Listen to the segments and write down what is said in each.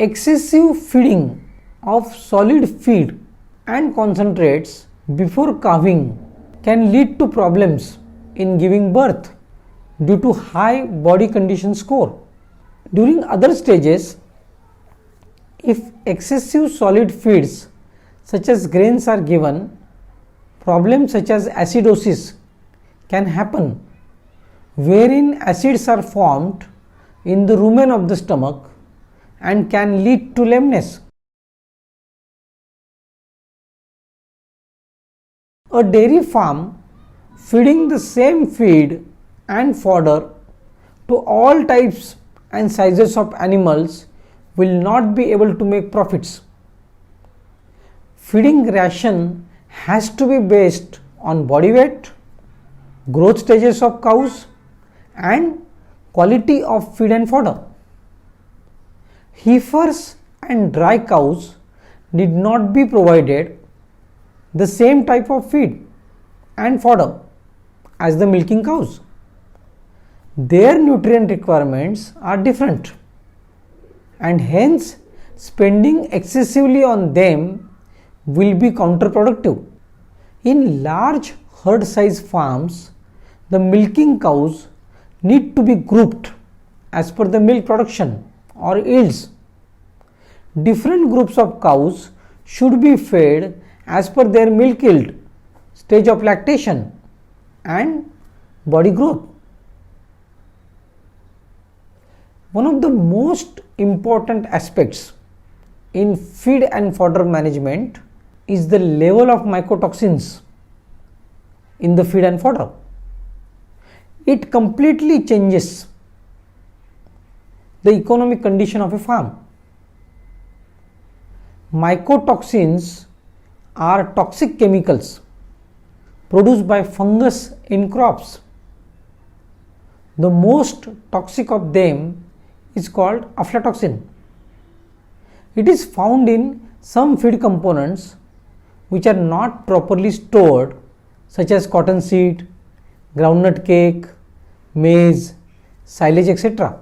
Excessive feeding of solid feed and concentrates before calving can lead to problems in giving birth due to high body condition score. During other stages, if excessive solid feeds such as grains are given, problems such as acidosis can happen, wherein acids are formed in the rumen of the stomach and can lead to lameness. A dairy farm feeding the same feed and fodder to all types and sizes of animals will not be able to make profits. Feeding ration has to be based on body weight, growth stages of cows, and quality of feed and fodder. Heifers and dry cows need not be provided the same type of feed and fodder as the milking cows. Their nutrient requirements are different, and hence spending excessively on them will be counterproductive. In large herd size farms, the milking cows need to be grouped as per the milk production or yields. Different groups of cows should be fed as per their milk yield, stage of lactation, and body growth. One of the most important aspects in feed and fodder management is the level of mycotoxins in the feed and fodder. It completely changes the economic condition of a farm. Mycotoxins are toxic chemicals produced by fungus in crops. The most toxic of them is called aflatoxin. It is found in some feed components which are not properly stored, such as cottonseed, groundnut cake, maize, silage, etc.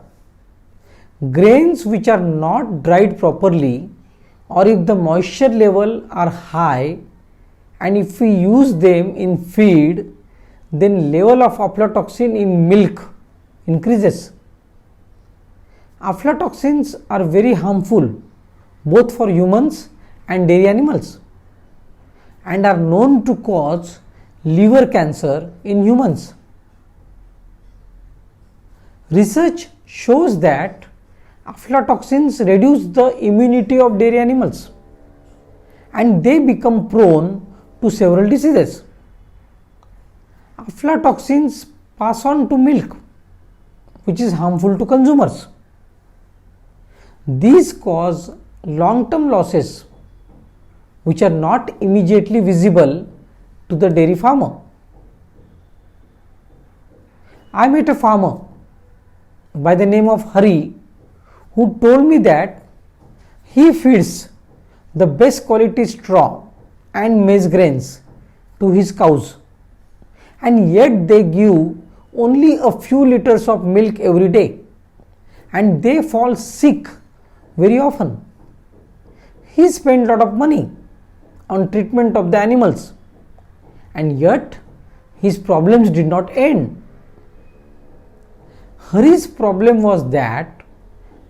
Grains which are not dried properly, or if the moisture level are high, and if we use them in feed, then level of aflatoxin in milk increases. Aflatoxins are very harmful both for humans and dairy animals, and are known to cause liver cancer in humans. Research shows that aflatoxins reduce the immunity of dairy animals, and they become prone to several diseases. Aflatoxins pass on to milk, which is harmful to consumers. These cause long-term losses which are not immediately visible to the dairy farmer. I met a farmer by the name of Hari who told me that he feeds the best quality straw and maize grains to his cows, and yet they give only a few liters of milk every day, and they fall sick very often. He spent a lot of money on treatment of the animals, and yet his problems did not end. Hari's problem was that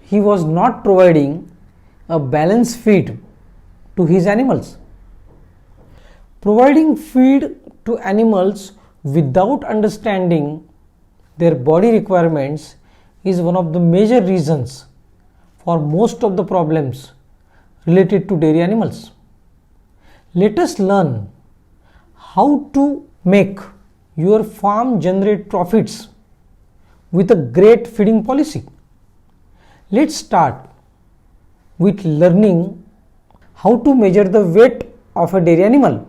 he was not providing a balanced feed to his animals. Providing feed to animals without understanding their body requirements is one of the major reasons for most of the problems related to dairy animals. Let us learn how to make your farm generate profits with a great feeding policy. Let's start with learning how to measure the weight of a dairy animal.